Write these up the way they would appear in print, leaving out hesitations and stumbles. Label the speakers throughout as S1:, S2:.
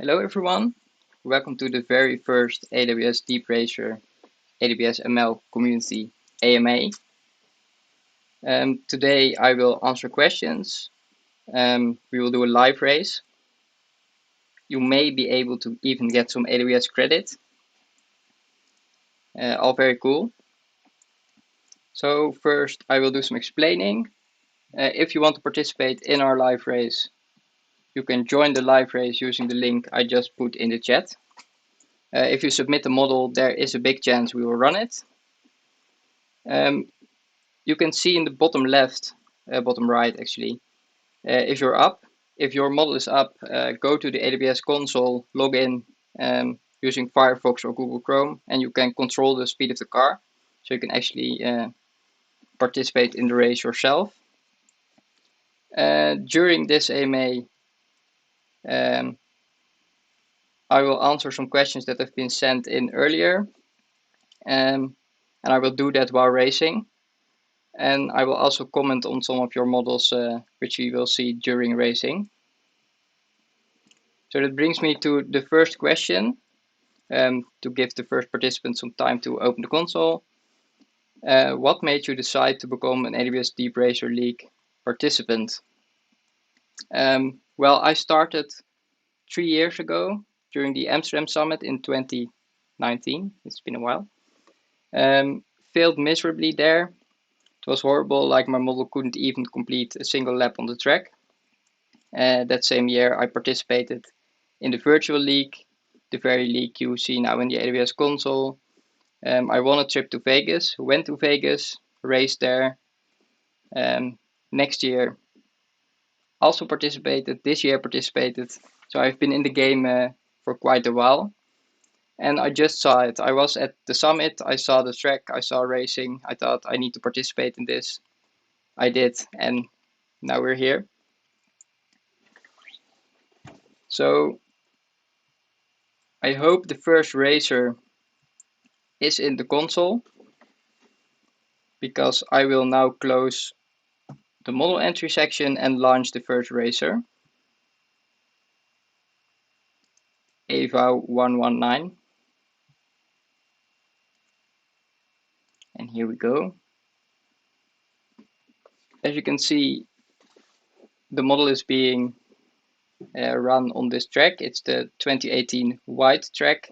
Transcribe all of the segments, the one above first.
S1: Hello everyone, welcome to the very first AWS DeepRacer AWS ML community AMA. Today I will answer questions. We will do a live race. You may be able to even get some AWS credit. All very cool. So first I will do some explaining. If you want to participate in our live race, you can join the live race using the link I just put in the chat. If you submit the model, there is a big chance we will run it. You can see in the bottom left, bottom right actually, if you're up. If your model is up, go to the AWS console, log in using Firefox or Google Chrome, and you can control the speed of the car. So you can actually participate in the race yourself. During this AMA, I will answer some questions that have been sent in earlier, and I will do that while racing. And I will also comment on some of your models, which we will see during racing. So that brings me to the first question, to give the first participant some time to open the console. What made you decide to become an AWS DeepRacer League participant? Well, I started 3 years ago during the Amsterdam Summit in 2019. It's been a while. Failed miserably there. It was horrible, like my model couldn't even complete a single lap on the track. That same year I participated in the virtual league, the very league you see now in the AWS console. I won a trip to Vegas, went to Vegas, raced there. Next year also participated, this year participated. So I've been in the game for quite a while. And I just saw it. I was at the summit, I saw the track, I saw racing. I thought I need to participate in this. I did, and now we're here. So I hope the first racer is in the console, because I will now close the model entry section and launch the first racer. Ava 119. And here we go. As you can see, the model is being run on this track. It's the 2018 white track,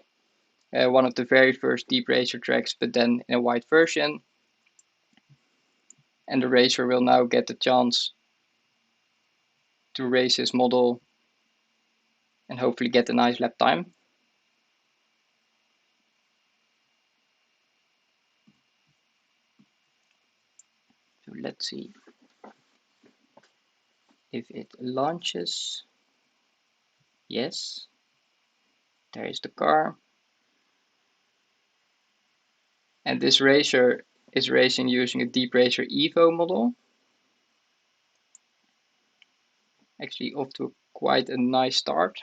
S1: one of the very first DeepRacer tracks, but then in a white version. And the racer will now get the chance to race his model and hopefully get a nice lap time. So let's see if it launches. Yes, there is the car. And this racer is racing using a DeepRacer Evo model. Actually off to quite a nice start.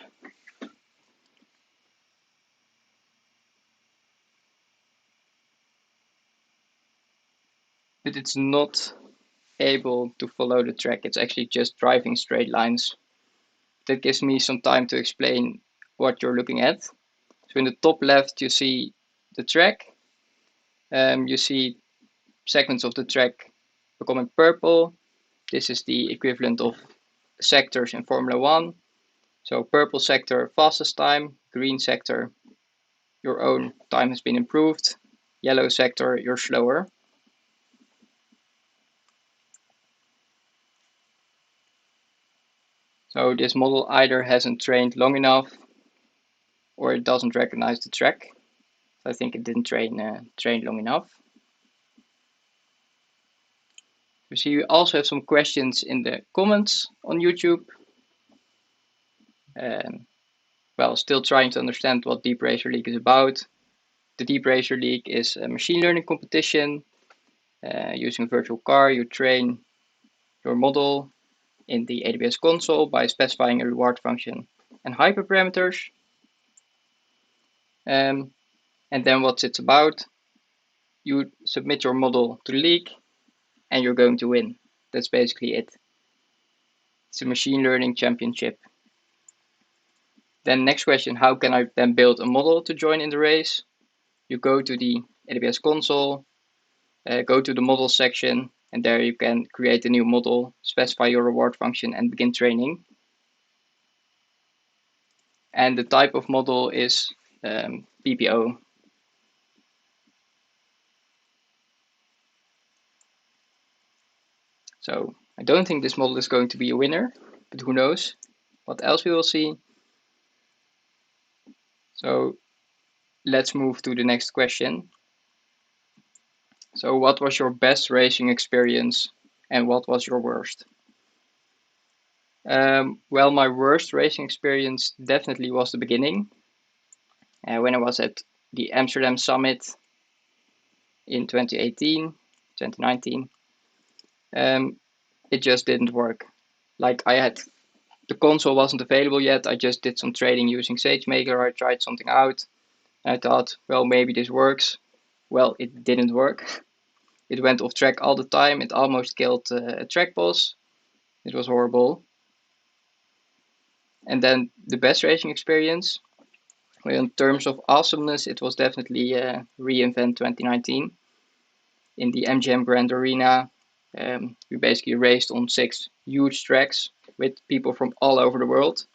S1: But it's not able to follow the track. It's actually just driving straight lines. That gives me some time to explain what you're looking at. So in the top left you see the track. You see segments of the track becoming purple. This is the equivalent of sectors in Formula 1. So purple sector, fastest time. Green sector, your own time has been improved. Yellow sector, you're slower. So this model either hasn't trained long enough or it doesn't recognize the track. So I think it didn't train long enough. You see, we also have some questions in the comments on YouTube. Well, still trying to understand what DeepRacer League is about. The DeepRacer League is a machine learning competition. Using a virtual car, you train your model in the AWS console by specifying a reward function and hyperparameters. And then what it's about, you submit your model to the league and you're going to win. That's basically it. It's a machine learning championship. Then next question, how can I then build a model to join in the race? You go to the AWS console, go to the model section, and there you can create a new model, specify your reward function, and begin training. And the type of model is PPO. So I don't think this model is going to be a winner, but who knows what else we will see. So let's move to the next question. So what was your best racing experience and what was your worst? Well, my worst racing experience definitely was the beginning. When I was at the Amsterdam Summit in 2018, 2019, it just didn't work. Like the console wasn't available yet. I just did some trading using SageMaker. I tried something out. I thought, well, maybe this works. Well, it didn't work. It went off track all the time. It almost killed a track boss. It was horrible. And then the best racing experience, well, in terms of awesomeness, it was definitely reInvent 2019 in the MGM Grand Arena. We basically raced on 6 huge tracks with people from all over the world.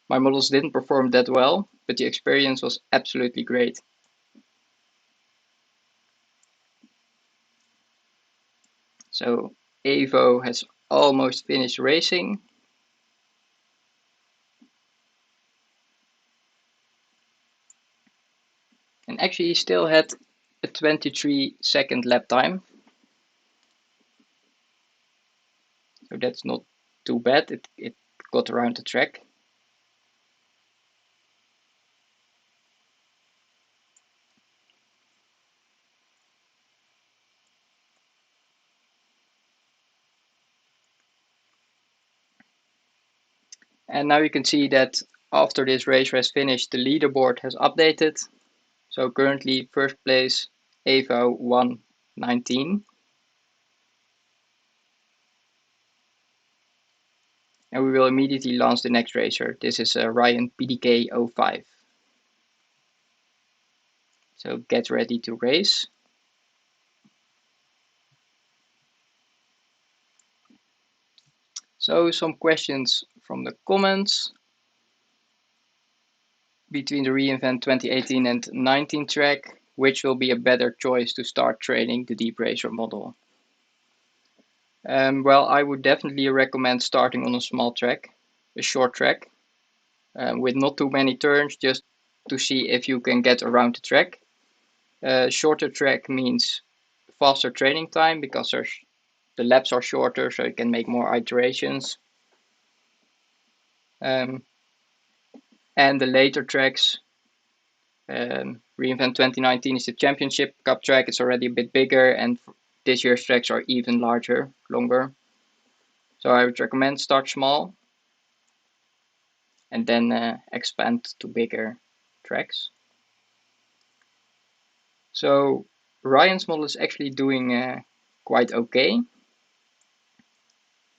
S1: My models didn't perform that well, but the experience was absolutely great. So Evo has almost finished racing. And actually he still had a 23-second lap time. So that's not too bad. It got around the track. And now you can see that after this race has finished, the leaderboard has updated. So currently first place, Evo 119. And we will immediately launch the next racer. This is Ryan PDK 05. So get ready to race. So some questions from the comments. Between the reInvent 2018 and 19 track, which will be a better choice to start training the DeepRacer model? Well, I would definitely recommend starting on a small track, a short track, with not too many turns, just to see if you can get around the track. Shorter track means faster training time because the laps are shorter, so you can make more iterations. And the later tracks, reInvent 2019 is the Championship Cup track. It's already a bit bigger, and this year's tracks are even larger, longer. So I would recommend start small and then expand to bigger tracks. So Ryan's model is actually doing quite okay.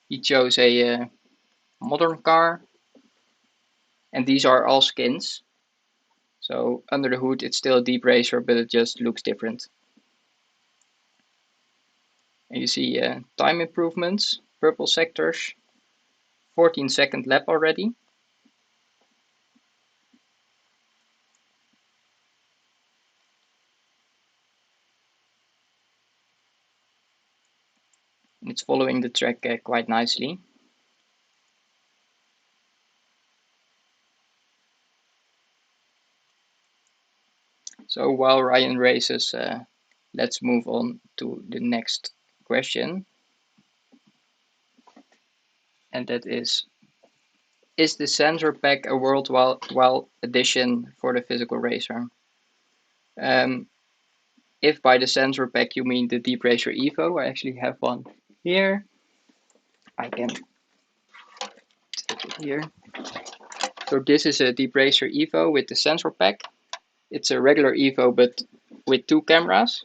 S1: He chose a modern car, and these are all skins. So under the hood it's still a DeepRacer, but it just looks different. And you see time improvements, purple sectors, 14-second lap already. It's following the track quite nicely. So while Ryan races, let's move on to the next question. And that is the sensor pack a worthwhile addition for the physical racer? If by the sensor pack you mean the DeepRacer Evo, I actually have one here. I can take it here. So this is a DeepRacer Evo with the sensor pack. It's a regular Evo but with 2 cameras,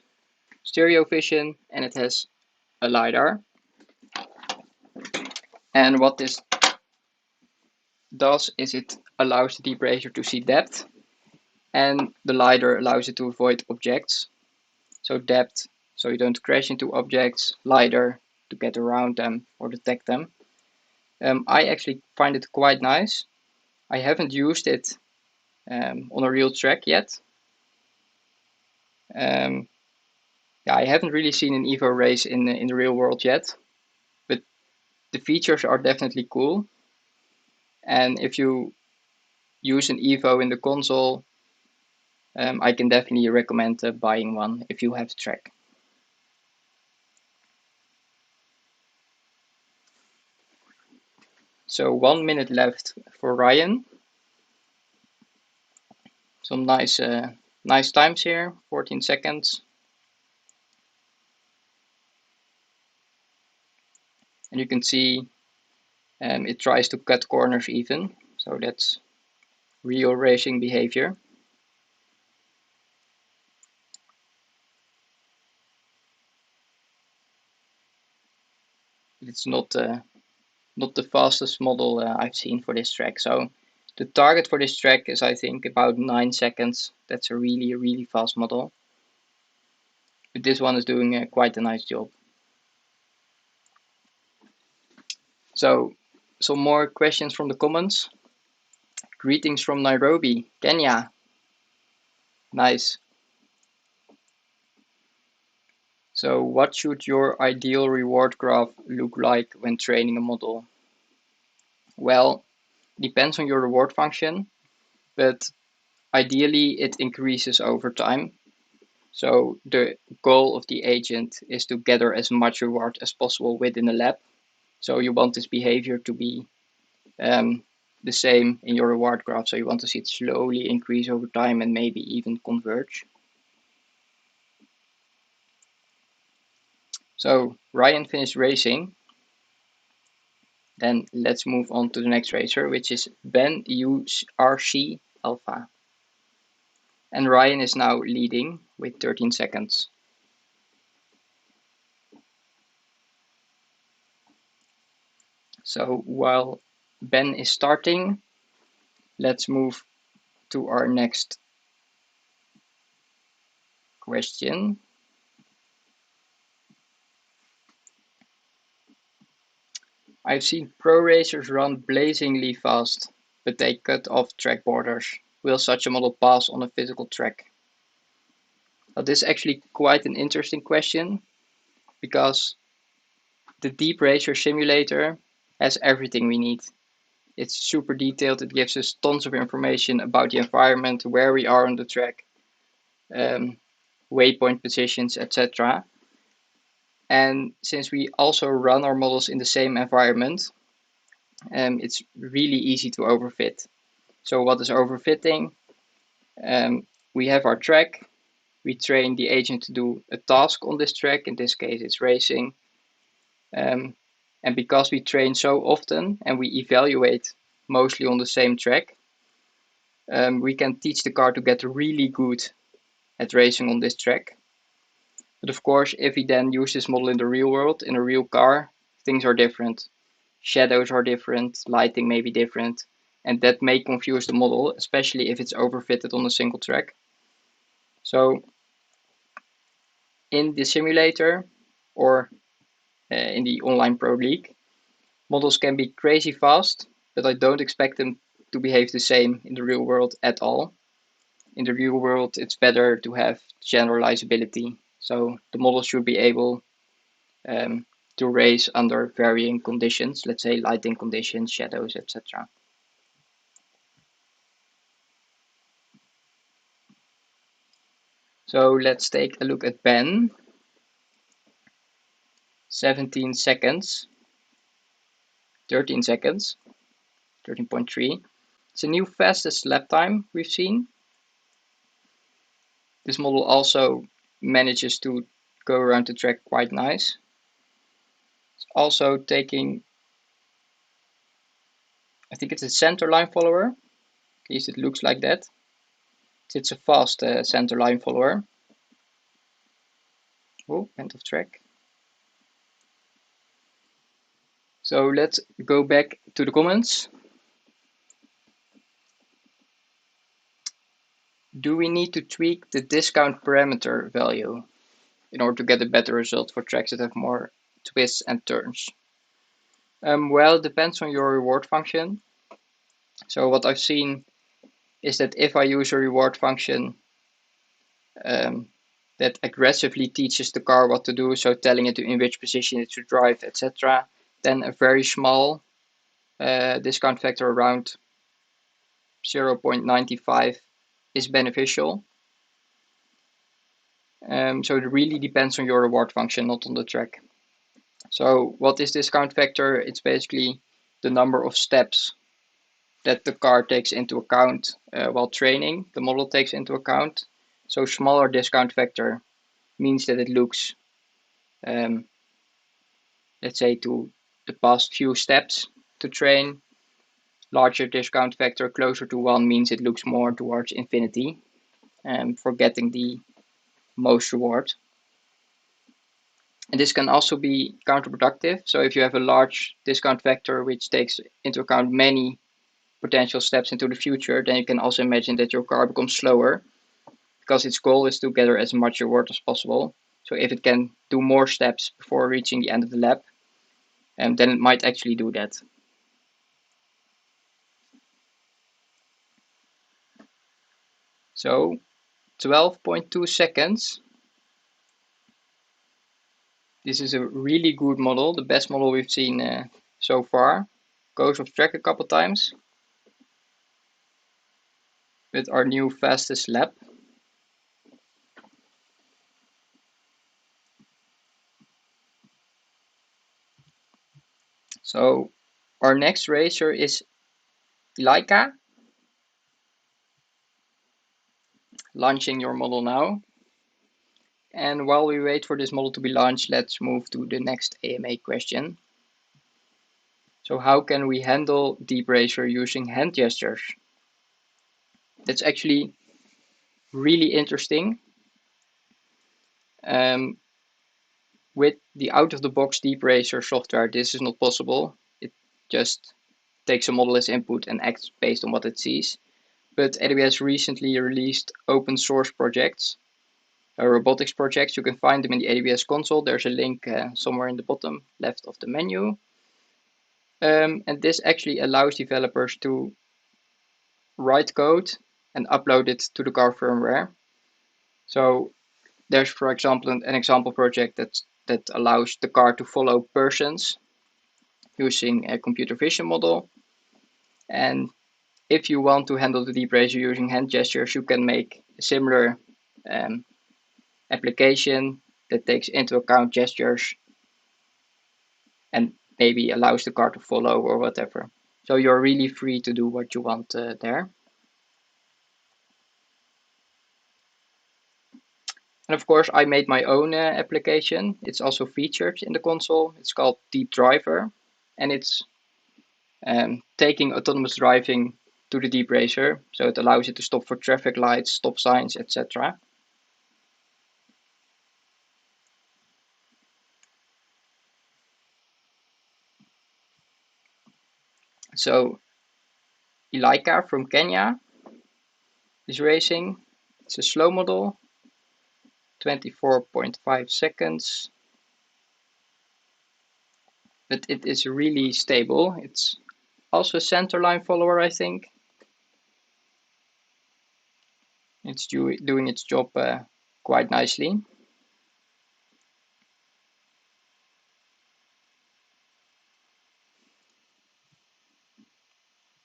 S1: stereo vision, and it has a LiDAR. And what this does is it allows the DeepRacer to see depth, and the LiDAR allows it to avoid objects. So depth, so you don't crash into objects, LiDAR to get around them or detect them. I actually find it quite nice. I haven't used it on a real track yet. Yeah, I haven't really seen an Evo race in the real world yet, but the features are definitely cool. And if you use an Evo in the console, I can definitely recommend buying one if you have the track. So 1 minute left for Ryan. Some nice times here, 14 seconds. And you can see it tries to cut corners even. So that's real racing behavior. It's not the fastest model I've seen for this track. So the target for this track is, I think, about 9 seconds. That's a really fast model. But this one is doing quite a nice job. So some more questions from the comments. Greetings from Nairobi, Kenya. Nice. So what should your ideal reward graph look like when training a model? Well, depends on your reward function, but ideally it increases over time. So the goal of the agent is to gather as much reward as possible within the lab. So you want this behavior to be the same in your reward graph. So you want to see it slowly increase over time and maybe even converge. So Ryan finished racing. Then let's move on to the next racer, which is Ben URC Alpha. And Ryan is now leading with 13 seconds. So while Ben is starting, let's move to our next question. I've seen pro racers run blazingly fast, but they cut off track borders. Will such a model pass on a physical track? Well, this is actually quite an interesting question, because the DeepRacer simulator has everything we need. It's super detailed. It gives us tons of information about the environment, where we are on the track, waypoint positions, etc. And since we also run our models in the same environment, it's really easy to overfit. So what is overfitting? We have our track. We train the agent to do a task on this track. In this case, it's racing. And because we train so often and we evaluate mostly on the same track, we can teach the car to get really good at racing on this track. But of course, if we then use this model in the real world, in a real car, things are different. Shadows are different, lighting may be different, and that may confuse the model, especially if it's overfitted on a single track. So in the simulator or in the online pro league, models can be crazy fast, but I don't expect them to behave the same in the real world at all. In the real world, it's better to have generalizability. So the model should be able to race under varying conditions, let's say lighting conditions, shadows, etc. So let's take a look at Ben. 17 seconds, 13 seconds, 13.3. It's a new fastest lap time we've seen. This model also manages to go around the track quite nice. It's also taking, I think it's a center line follower. At least it looks like that. It's a fast center line follower. Oh, end of track. So let's go back to the comments. do we need to tweak the discount parameter value in order to get a better result for tracks that have more twists and turns? Well, it depends on your reward function. So what I've seen is that if I use a reward function that aggressively teaches the car what to do, so telling it in which position it should drive, etc., then a very small discount factor around 0.95 is beneficial. So it really depends on your reward function, not on the track. So what is discount factor? It's basically the number of steps that the car takes into account while training, the model takes into account. So smaller discount factor means that it looks, let's say, to the past few steps to train. Larger discount factor closer to 1 means it looks more towards infinity for getting the most reward. And this can also be counterproductive. So if you have a large discount factor which takes into account many potential steps into the future, then you can also imagine that your car becomes slower because its goal is to gather as much reward as possible. So if it can do more steps before reaching the end of the lap, then it might actually do that. So 12.2 seconds. This is a really good model, the best model we've seen so far. Goes off track a couple times with our new fastest lap. So our next racer is Leica. Launching your model now. And while we wait for this model to be launched, let's move to the next AMA question. So how can we handle DeepRacer using hand gestures? That's actually really interesting. With the out-of-the-box DeepRacer software, this is not possible. It just takes a model as input and acts based on what it sees. But AWS recently released open source projects, robotics projects. You can find them in the AWS console. There's a link somewhere in the bottom left of the menu. And this actually allows developers to write code and upload it to the car firmware. So there's, for example, an example project that allows the car to follow persons using a computer vision model. And if you want to handle the DeepRacer using hand gestures, you can make a similar application that takes into account gestures and maybe allows the car to follow or whatever. So you're really free to do what you want there. And of course, I made my own application. It's also featured in the console. It's called Deep Driver, and it's taking autonomous driving to the DeepRacer. So it allows it to stop for traffic lights, stop signs, etc. So Ilaika from Kenya is racing. It's a slow model, 24.5 seconds. But it is really stable. It's also a centerline follower, I think. It's doing its job quite nicely.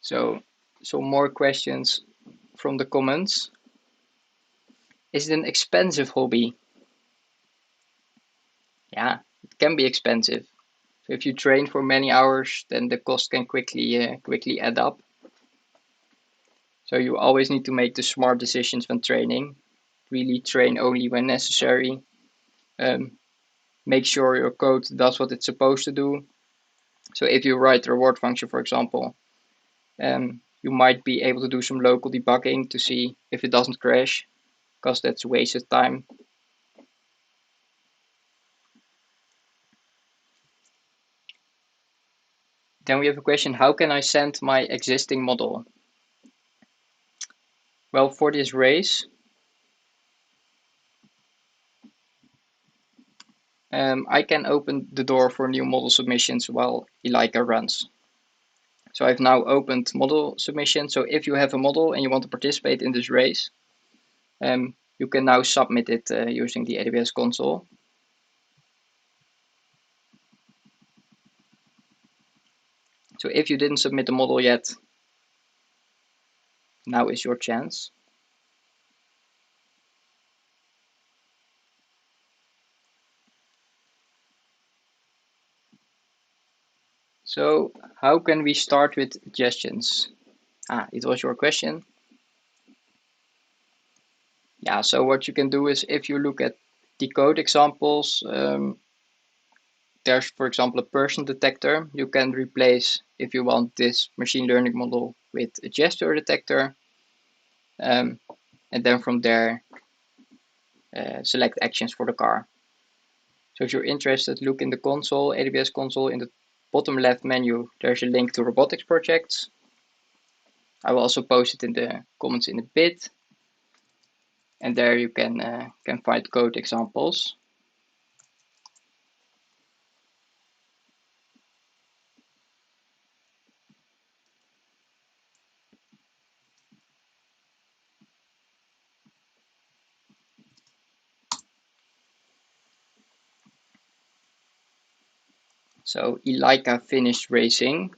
S1: So some more questions from the comments. Is it an expensive hobby? Yeah, it can be expensive. So if you train for many hours, then the cost can quickly add up. So you always need to make the smart decisions when training. Really train only when necessary. Make sure your code does what it's supposed to do. So if you write the reward function, for example, you might be able to do some local debugging to see if it doesn't crash, because that's wasted time. Then we have a question, how can I send my existing model? Well, for this race, I can open the door for new model submissions while Elika runs. So I've now opened model submission. So if you have a model and you want to participate in this race, you can now submit it using the AWS console. So if you didn't submit the model yet, now is your chance. So how can we start with suggestions? It was your question. Yeah, so what you can do is if you look at the code examples, there's, for example, a person detector. You can replace, if you want, this machine learning model with a gesture detector. And then from there, select actions for the car. So if you're interested, look in the console, AWS console. In the bottom left menu, there's a link to robotics projects. I will also post it in the comments in a bit. And there you can find code examples. So Elika finished racing.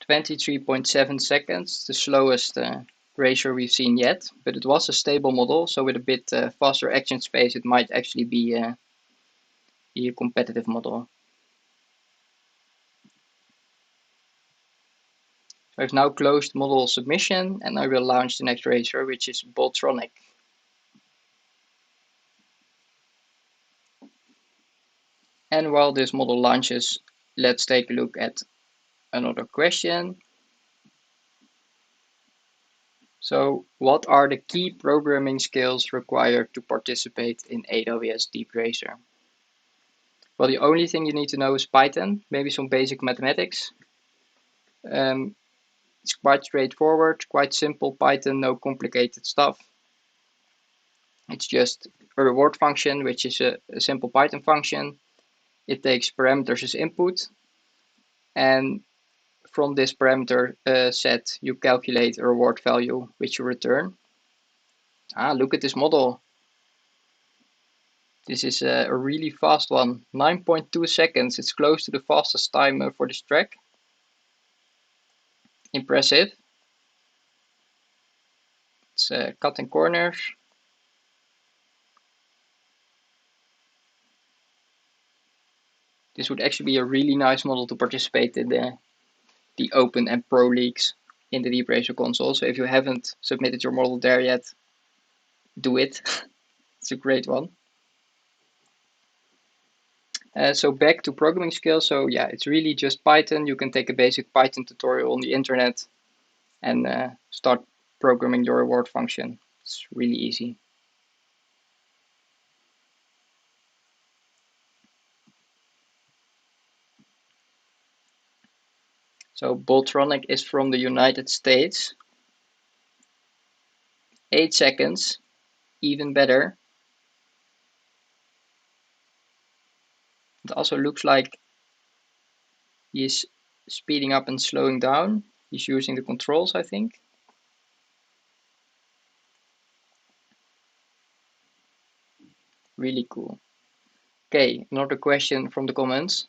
S1: 23.7 seconds, the slowest racer we've seen yet, but it was a stable model, so with a bit faster action space, it might actually be a competitive model. So I've now closed model submission, and I will launch the next racer, which is Boltronic. And while this model launches, let's take a look at another question. So, what are the key programming skills required to participate in AWS DeepRacer? Well, the only thing you need to know is Python, maybe some basic mathematics. It's quite straightforward, quite simple Python, no complicated stuff. It's just a reward function, which is a simple Python function. It takes parameters as input, and from this parameter set, you calculate a reward value, which you return. Look at this model. This is a really fast one, 9.2 seconds. It's close to the fastest time for this track. Impressive. It's cutting corners. This would actually be a really nice model to participate in the Open and Pro leagues in the DeepRacer console. So if you haven't submitted your model there yet, do it. It's a great one. So back to programming skills. So yeah, it's really just Python. You can take a basic Python tutorial on the internet and start programming your reward function. It's really easy. So Boltronic is from the United States. 8 seconds, even better. It also looks like he's speeding up and slowing down. He's using the controls, I think. Really cool. Okay, another question from the comments.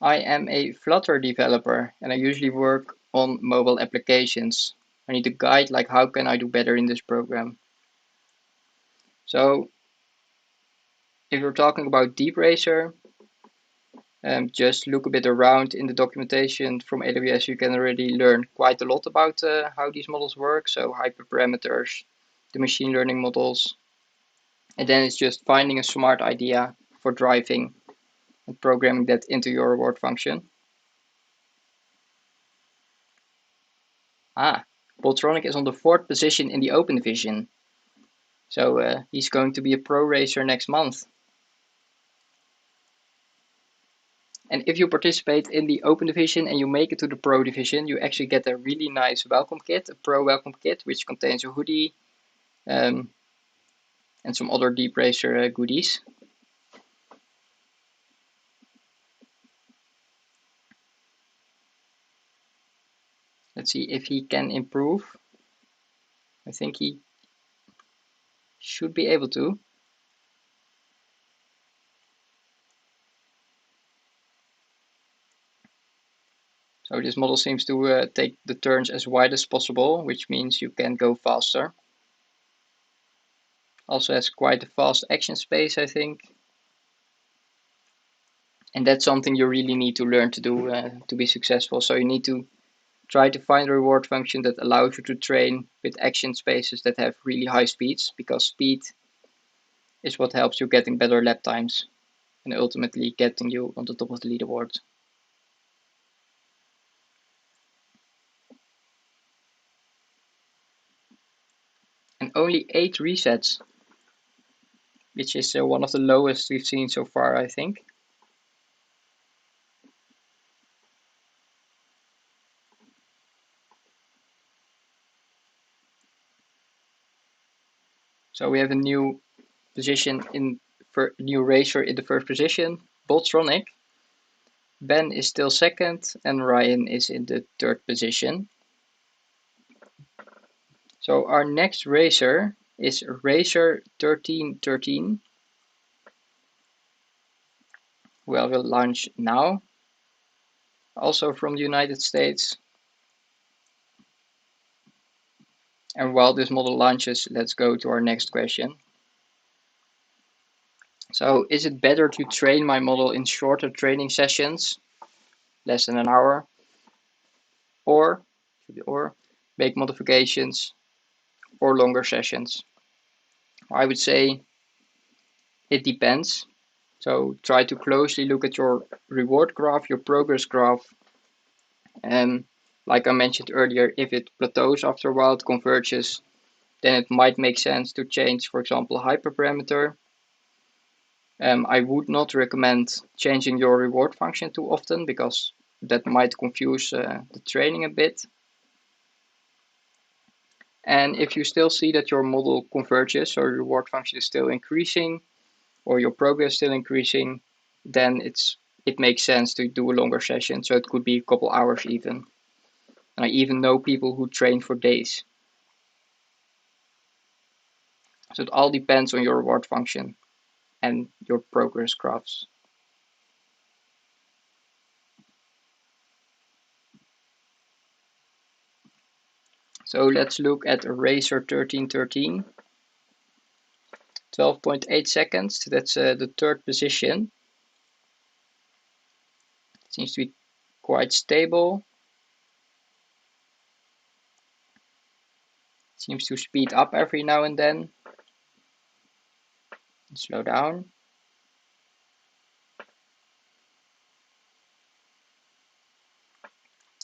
S1: I am a Flutter developer and I usually work on mobile applications. I need a guide, like how can I do better in this program? So if you're talking about DeepRacer, just look a bit around in the documentation from AWS. You can already learn quite a lot about how these models work. So hyperparameters, the machine learning models. And then it's just finding a smart idea for driving and programming that into your reward function. Boltronic is on the 4th position in the Open division. So he's going to be a pro racer next month. And if you participate in the open division and you make it to the pro division, you actually get a really nice welcome kit, a pro welcome kit, which contains a hoodie and some other DeepRacer goodies. Let's see if he can improve. I think he should be able to. So this model seems to take the turns as wide as possible, which means you can go faster. Also has quite a fast action space, I think. And that's something you really need to learn to do to be successful. So you need to try to find a reward function that allows you to train with action spaces that have really high speeds, because speed is what helps you getting better lap times and ultimately getting you on the top of the leaderboard. And only 8 resets, which is one of the lowest we've seen so far, I think. So we have a new position new racer in the first position, Botronic. Ben is still second and Ryan is in the third position. So our next racer is Racer 1313. Well, will launch now, also from the United States. And while this model launches, let's go to our next question. So is it better to train my model in shorter training sessions, less than an hour, or make modifications or longer sessions? I would say it depends. So try to closely look at your reward graph, your progress graph. And like I mentioned earlier, if it plateaus after a while, it converges, then it might make sense to change, for example, a hyperparameter. I would not recommend changing your reward function too often, because that might confuse the training a bit. And if you still see that your model converges, or your reward function is still increasing, or your progress still increasing, then it makes sense to do a longer session. So it could be a couple hours even. And I even know people who train for days. So it all depends on your reward function and your progress graphs. So let's look at Racer 1313. 12.8 seconds, that's the third position. It seems to be quite stable. It seems to speed up every now and then. Slow down.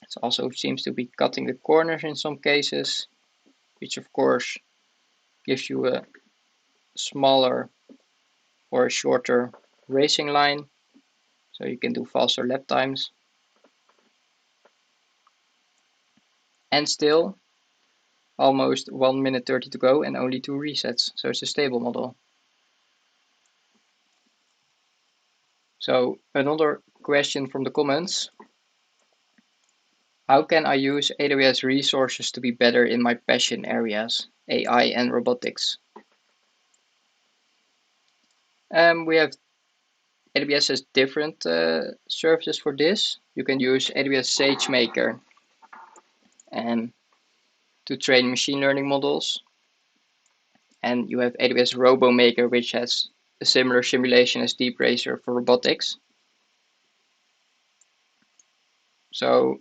S1: It also seems to be cutting the corners in some cases, which of course gives you a smaller or a shorter racing line, so you can do faster lap times. And still almost 1 minute 30 to go and only 2 resets, so it's a stable model. So another question from the comments: how can I use AWS resources to be better in my passion areas, AI and robotics? We have AWS has different services for this. You can use AWS SageMaker to train machine learning models. And you have AWS RoboMaker, which has a similar simulation as DeepRacer for robotics. So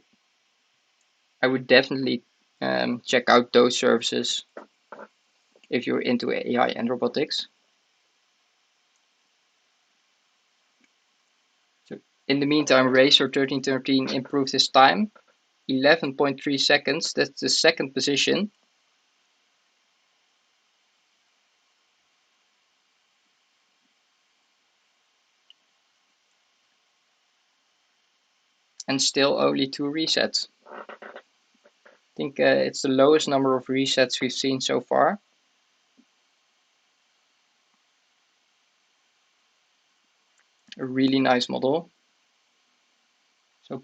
S1: I would definitely check out those services if you're into AI and robotics. So in the meantime, Racer 1313 improved his time, 11.3 seconds. That's the second position. and still only 2 resets. I think it's the lowest number of resets we've seen so far. A really nice model. So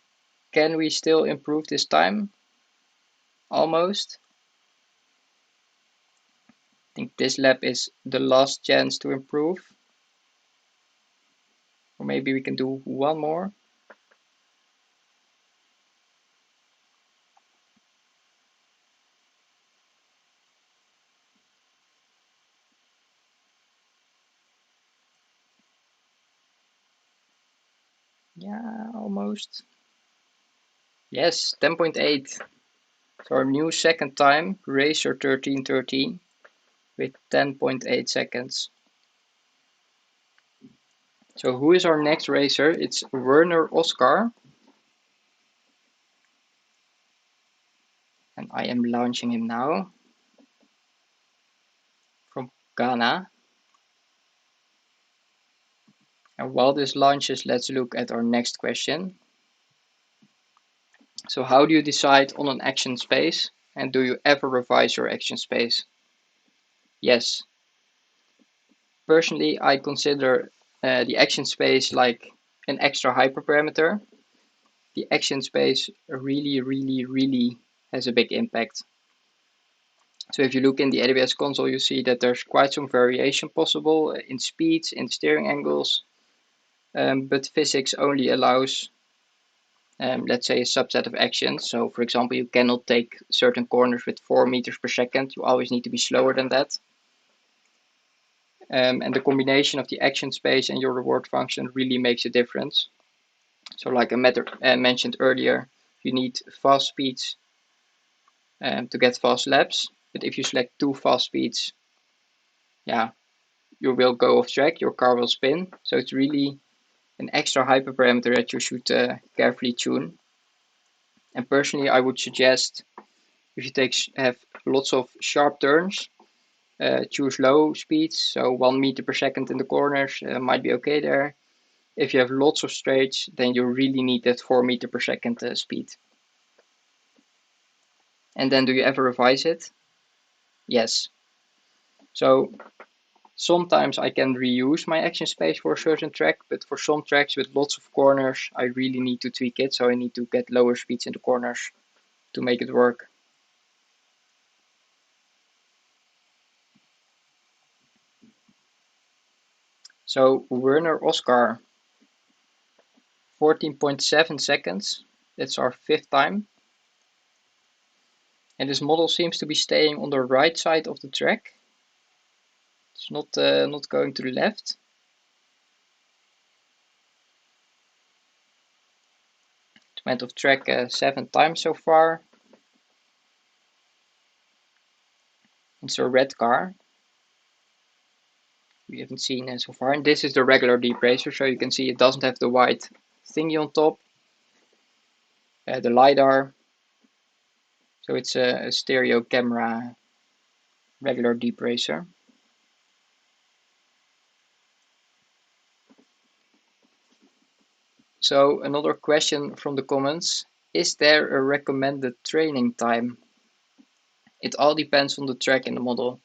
S1: can we still improve this time? Almost. I think this lab is the last chance to improve. Or maybe we can do one more. Yeah, almost. Yes, 10.8. So our new second time, Racer 1313 with 10.8 seconds. So who is our next racer? It's Werner Oscar. And I am launching him now from Ghana. And while this launches, let's look at our next question. So how do you decide on an action space? And do you ever revise your action space? Yes. Personally, I consider the action space like an extra hyperparameter. The action space really has a big impact. So if you look in the AWS console, you see that there's quite some variation possible in speeds, in steering angles, but physics only allows, let's say, a subset of actions. So for example, you cannot take certain corners with 4 meters per second. You always need to be slower than that. And the combination of the action space and your reward function really makes a difference. So like I mentioned earlier, you need fast speeds to get fast laps. But if you select 2 fast speeds, yeah, you will go off track, your car will spin. So it's really an extra hyperparameter that you should carefully tune. And personally, I would suggest if you have lots of sharp turns, choose low speeds. So 1 meter per second in the corners might be okay there. If you have lots of straights, then you really need that 4 meter per second speed. And then do you ever revise it? Yes. So sometimes I can reuse my action space for a certain track, but for some tracks with lots of corners, I really need to tweak it. So I need to get lower speeds in the corners to make it work. So Werner Oscar, 14.7 seconds. That's our 5th time. And this model seems to be staying on the right side of the track. It's not going to the left. It went off track 7 times so far. It's a red car. We haven't seen so far. And this is the regular DeepRacer, so you can see it doesn't have the white thingy on top. The LiDAR. So it's a stereo camera, regular DeepRacer. So another question from the comments. Is there a recommended training time? It all depends on the track in the model.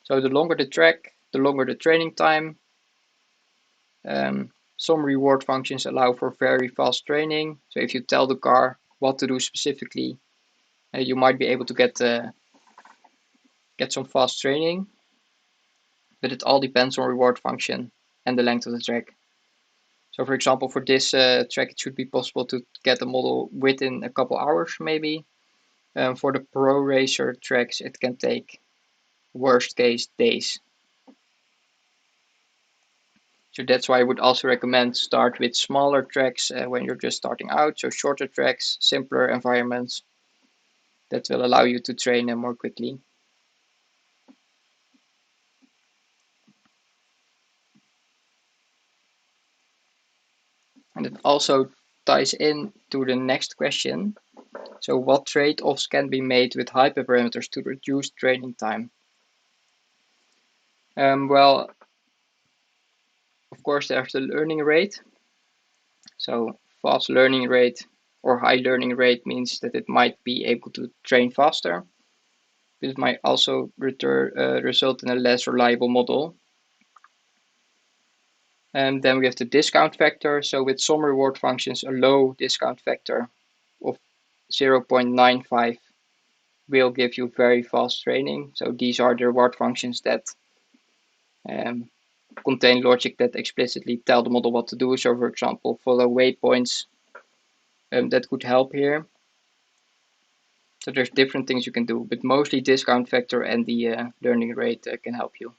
S1: So the longer the track, the longer the training time. Some reward functions allow for very fast training. So if you tell the car what to do specifically, you might be able to get some fast training. But it all depends on reward function and the length of the track. So for example, for this track, it should be possible to get the model within a couple hours maybe. For the Pro Racer tracks, it can take, worst case, days. So that's why I would also recommend start with smaller tracks when you're just starting out. So shorter tracks, simpler environments that will allow you to train them more quickly. And it also ties in to the next question. So what trade-offs can be made with hyperparameters to reduce training time? Well, of course, there's the learning rate. So fast learning rate or high learning rate means that it might be able to train faster, but it might also result in a less reliable model. And then we have the discount factor. So with some reward functions, a low discount factor of 0.95 will give you very fast training. So these are the reward functions that contain logic that explicitly tell the model what to do. So for example, follow waypoints, that could help here. So there's different things you can do, but mostly discount factor and the learning rate can help you.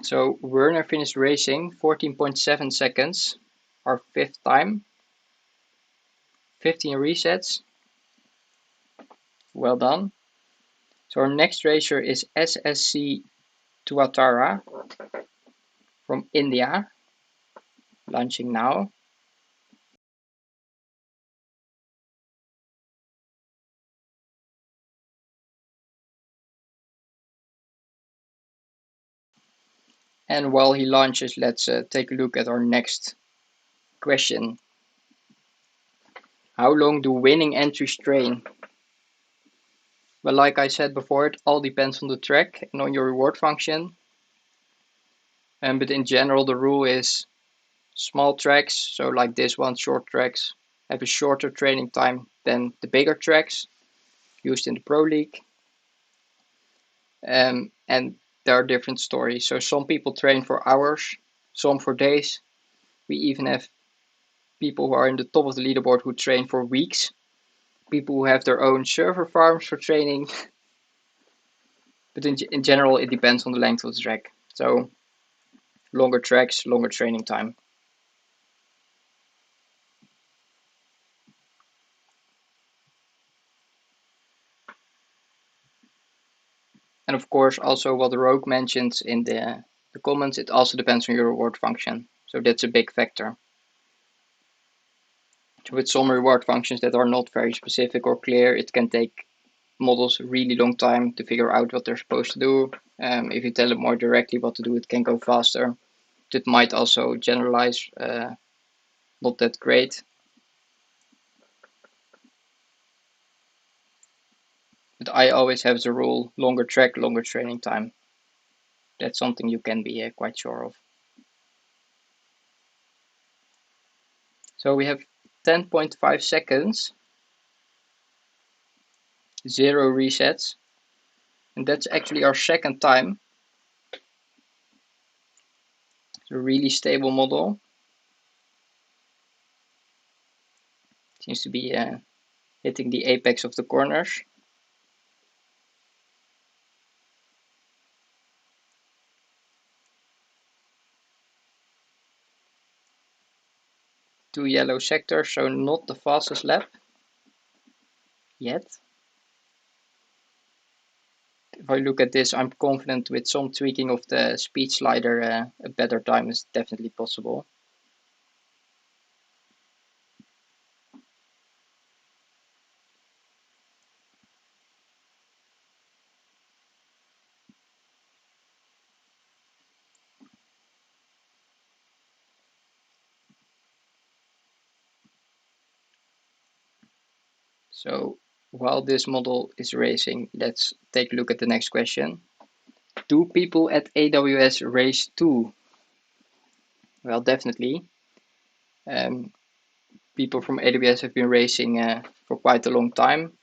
S1: So Werner finished racing 14.7 seconds, our 5th time. 15 resets. Well done. So our next racer is SSC Tuatara from India, launching now. And while he launches, let's take a look at our next question. How long do winning entries train? Well, like I said before, it all depends on the track and on your reward function. But in general, the rule is small tracks, so like this one, short tracks, have a shorter training time than the bigger tracks used in the Pro League. And there are different stories. So some people train for hours, some for days. We even have people who are in the top of the leaderboard who train for weeks. People who have their own server farms for training. But in general, it depends on the length of the track. So longer tracks, longer training time. And of course, also what Rogue mentions in the comments, it also depends on your reward function. So that's a big factor. So with some reward functions that are not very specific or clear, it can take models a really long time to figure out what they're supposed to do. If you tell it more directly what to do, it can go faster. It might also generalize, not that great. But I always have as a rule, longer track, longer training time. That's something you can be quite sure of. So we have 10.5 seconds, 0 resets, and that's actually our second time. It's a really stable model. Seems to be hitting the apex of the corners. Two yellow sectors, so not the fastest lap yet. If I look at this, I'm confident with some tweaking of the speed slider, a better time is definitely possible. So while this model is racing, let's take a look at the next question. Do people at AWS race too? Well, definitely. People from AWS have been racing for quite a long time.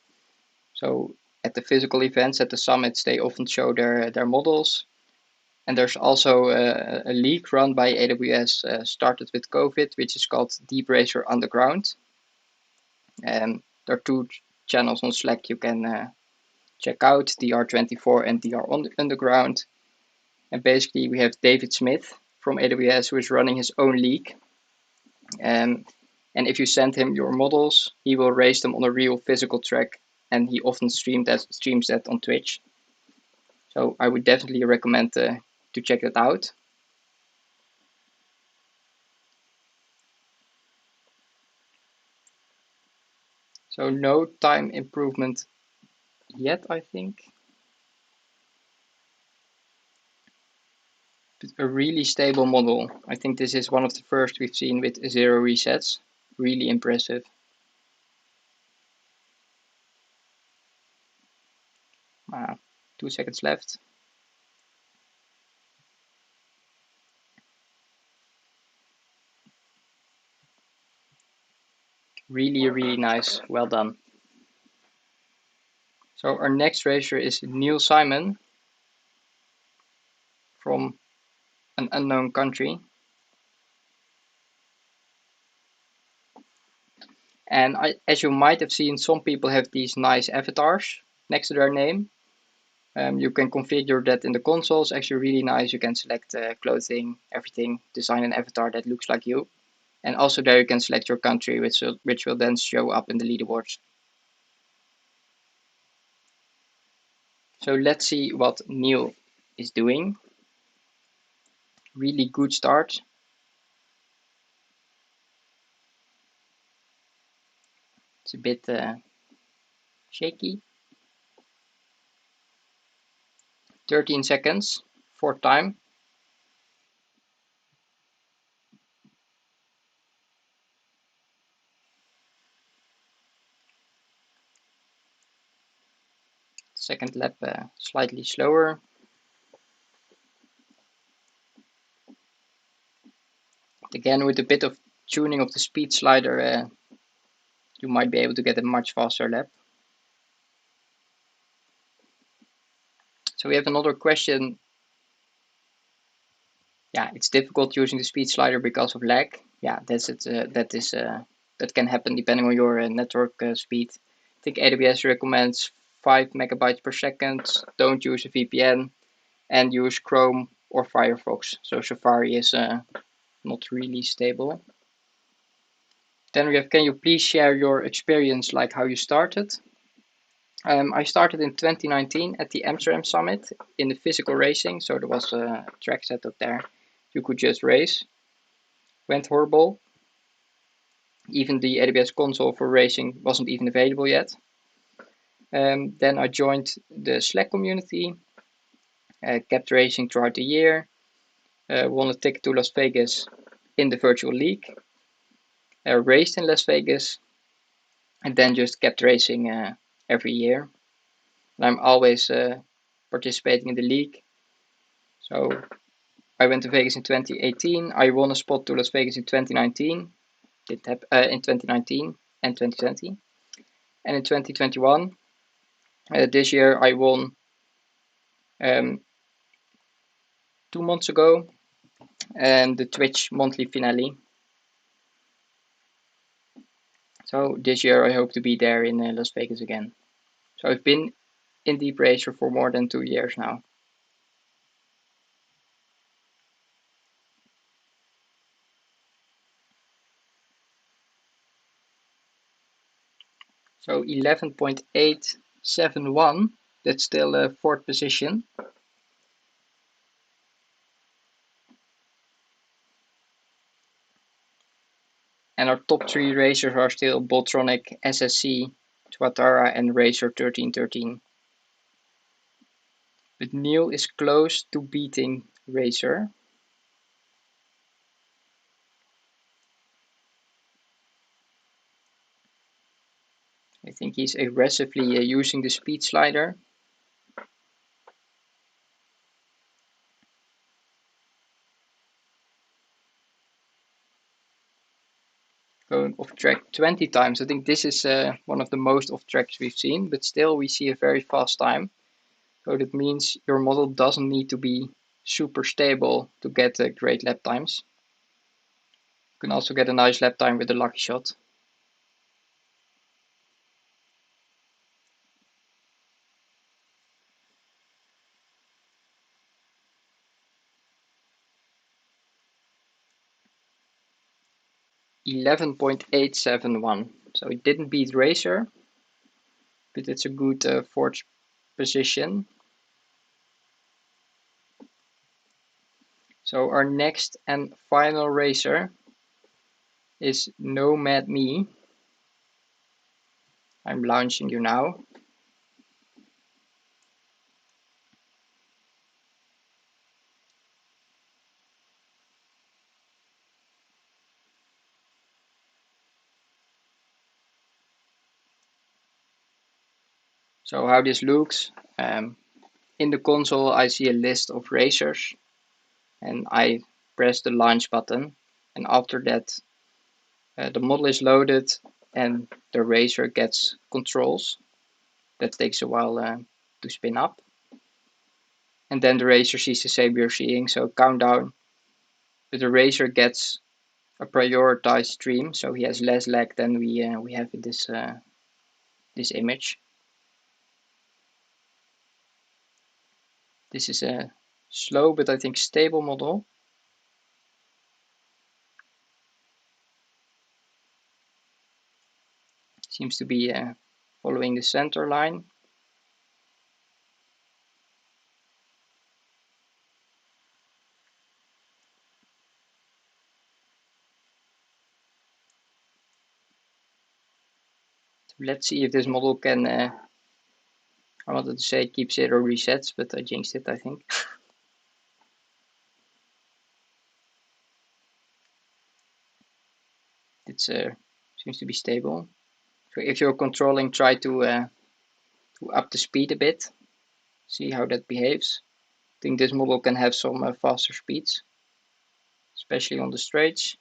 S1: So at the physical events, at the summits, they often show their models. And there's also a league run by AWS, started with COVID, which is called DeepRacer Underground. There are two channels on Slack you can check out, DR24 and DR Underground. And basically we have David Smith from AWS who is running his own league. And if you send him your models, he will race them on a real physical track, and he often streams that on Twitch. So I would definitely recommend to check that out. So no time improvement yet, I think. a really stable model. I think this is one of the first we've seen with 0 resets. Really impressive. Uh, 2 seconds left. Really nice. Well done. So our next racer is Neil Simon from an unknown country. And as you might have seen, some people have these nice avatars next to their name. You can configure that in the console. It's actually really nice. You can select clothing, everything, design an avatar that looks like you. And also there you can select your country, which will then show up in the leaderboards. So let's see what Neil is doing. Really good start. It's a bit shaky. 13 seconds, fourth time. Second lap slightly slower. Again, with a bit of tuning of the speed slider, you might be able to get a much faster lap. So we have another question. Yeah, it's difficult using the speed slider because of lag. Yeah, that's it. That can happen depending on your network speed. I think AWS recommends 5 megabytes per second. Don't use a VPN and use Chrome or Firefox. So Safari is not really stable. Then we have, can you please share your experience, like how you started? I started in 2019 at the Amsterdam Summit in the physical racing. So there was a track setup there. You could just race. Went horrible. Even the AWS console for racing wasn't even available yet. Then I joined the Slack community, kept racing throughout the year, won a ticket to Las Vegas in the virtual league, raced in Las Vegas, and then just kept racing every year. And I'm always participating in the league. So I went to Vegas in 2018. I won a spot to Las Vegas in 2019. In 2019 and 2020. And in 2021, this year I won 2 months ago, and the Twitch monthly finale. So this year I hope to be there in Las Vegas again. So I've been in DeepRacer for more than 2 years now. So 11.871, that's still a 4th position. And our top 3 racers are still Boltronic, SSC, Tuatara, and Racer 1313. But Neil is close to beating Racer. I think he's aggressively using the speed slider. Going off track 20 times. I think this is one of the most off tracks we've seen, but still we see a very fast time. So that means your model doesn't need to be super stable to get great lap times. You can also get a nice lap time with a lucky shot. .871. So it didn't beat Racer, but it's a good 4th position. So our next and final racer is Nomad Me. I'm launching you now. So how this looks, in the console I see a list of racers, and I press the launch button, and after that the model is loaded and the racer gets controls. That takes a while to spin up. And then the racer sees the same we're seeing, so countdown. But the racer gets a prioritized stream, so he has less lag than we have in this image. This is a slow but I think stable model. Seems to be following the center line. So let's see if this model can, I wanted to say keep zero resets, but I jinxed it, I think. It seems to be stable. So if you're controlling, try to up the speed a bit. See how that behaves. I think this model can have some faster speeds, especially on the straights.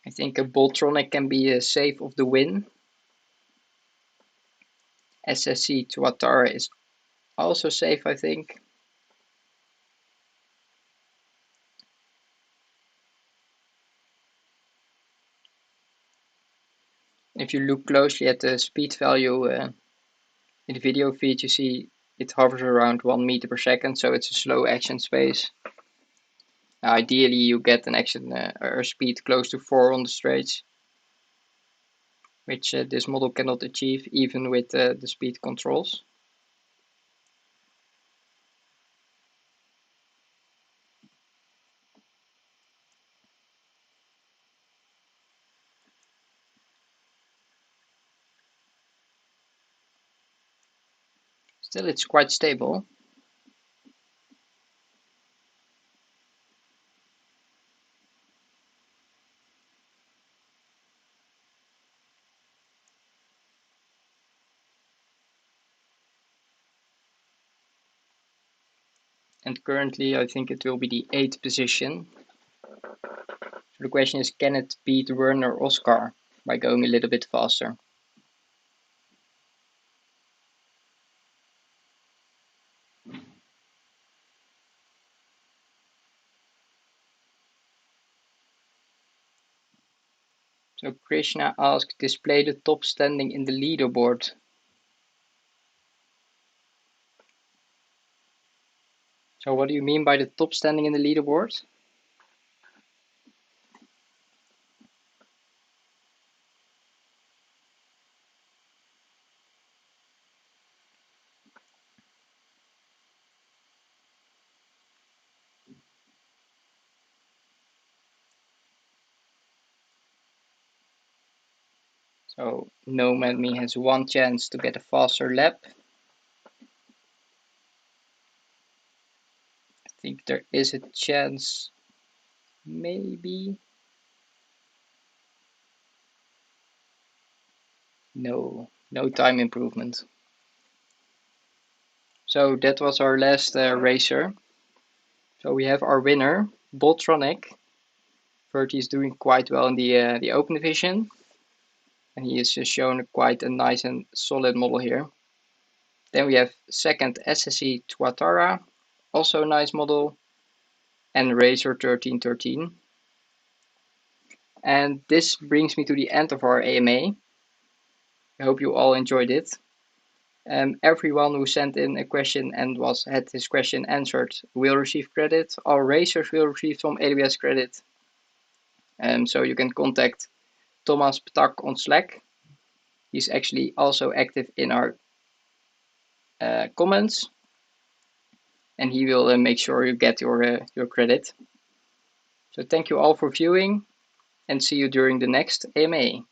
S1: I think a Boltronic can be safe of the win. SSC Tuatara is also safe, I think. If you look closely at the speed value in the video feed, you see it hovers around 1 meter per second, so it's a slow action space. Ideally, you get an action or speed close to 4 on the straights, which this model cannot achieve even with the speed controls. Still, it's quite stable. And currently I think it will be the 8th position. So the question is, can it beat Werner Oscar by going a little bit faster? So Krishna asked, display the top standing in the leaderboard. So what do you mean by the top standing in the leaderboard? So Nomad me has 1 chance to get a faster lap. I think there is a chance, maybe. No time improvement. So that was our last racer. So we have our winner, Boltronic. Verti is doing quite well in the open division, and he has shown quite a nice and solid model here. Then we have second SSC Tuatara, also a nice model, and Racer 1313. And this brings me to the end of our AMA. I hope you all enjoyed it. Everyone who sent in a question and had his question answered will receive credit. All racers will receive some AWS credit. So you can contact Thomas Ptak on Slack. He's actually also active in our comments, and he will make sure you get your credit. So thank you all for viewing, and see you during the next AMA.